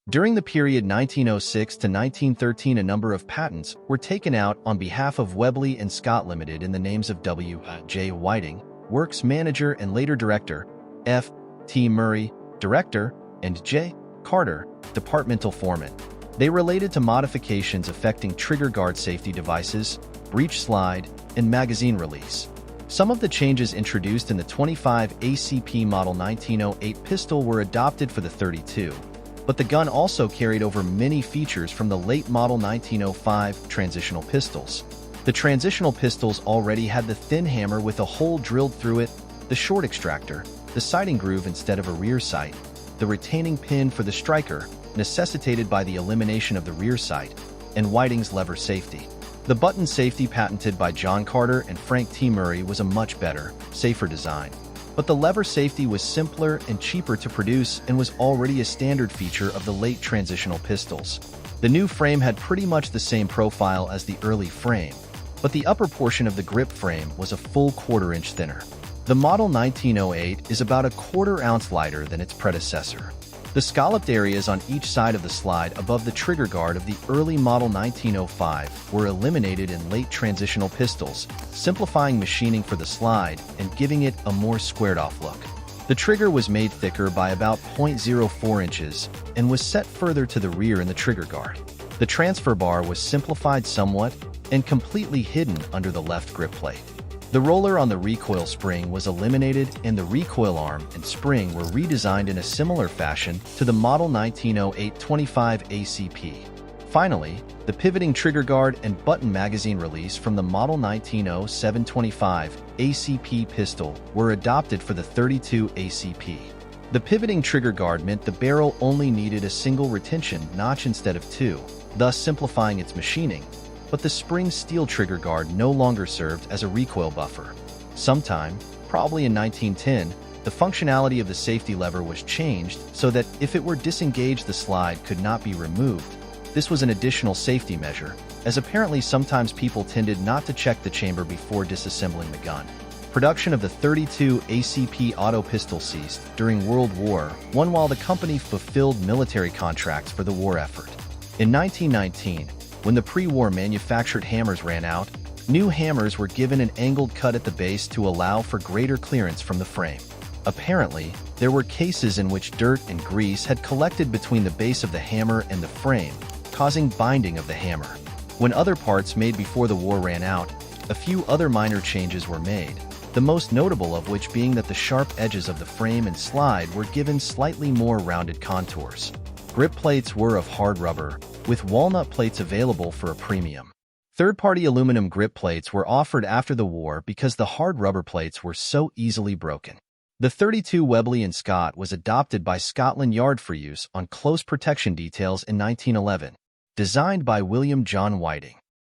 During the period 1906 to 1913, a number of patents were taken out on behalf of Webley and Scott Limited in the names of W. J. Whiting, Works Manager and later Director, F. T. Murray, Director, and J. Carter, Departmental Foreman. They related to modifications affecting trigger guard safety devices, breech slide, and magazine release. Some of the changes introduced in the 25 ACP Model 1908 pistol were adopted for the 32. But the gun also carried over many features from the late Model 1905 transitional pistols. The transitional pistols already had the thin hammer with a hole drilled through it, the short extractor, the sighting groove instead of a rear sight, the retaining pin for the striker, necessitated by the elimination of the rear sight, and Whiting's lever safety. The button safety patented by John Carter and Frank T. Murray was a much better, safer design. But the lever safety was simpler and cheaper to produce and was already a standard feature of the late transitional pistols. The new frame had pretty much the same profile as the early frame, but the upper portion of the grip frame was a full quarter-inch thinner. The Model 1908 is about a quarter-ounce lighter than its predecessor. The scalloped areas on each side of the slide above the trigger guard of the early Model 1905 were eliminated in late transitional pistols, simplifying machining for the slide and giving it a more squared-off look. The trigger was made thicker by about 0.04 inches and was set further to the rear in the trigger guard. The transfer bar was simplified somewhat and completely hidden under the left grip plate. The roller on the recoil spring was eliminated and the recoil arm and spring were redesigned in a similar fashion to the Model 1908 25 ACP. Finally, the pivoting trigger guard and button magazine release from the Model 1907 25 ACP pistol were adopted for the 32 ACP. The pivoting trigger guard meant the barrel only needed a single retention notch instead of two, thus simplifying its machining. But the spring steel trigger guard no longer served as a recoil buffer. Sometime, probably in 1910, the functionality of the safety lever was changed so that if it were disengaged, the slide could not be removed. This was an additional safety measure, as apparently sometimes people tended not to check the chamber before disassembling the gun. Production of the 32 ACP auto pistol ceased during World War I while the company fulfilled military contracts for the war effort. In 1919, when the pre-war manufactured hammers ran out, new hammers were given an angled cut at the base to allow for greater clearance from the frame. Apparently, there were cases in which dirt and grease had collected between the base of the hammer and the frame, causing binding of the hammer. When other parts made before the war ran out, a few other minor changes were made, the most notable of which being that the sharp edges of the frame and slide were given slightly more rounded contours. Grip plates were of hard rubber, with walnut plates available for a premium. Third-party aluminum grip plates were offered after the war because the hard rubber plates were so easily broken. The 32 Webley and Scott was adopted by Scotland Yard for use on close protection details in 1911, designed by William John Whiting.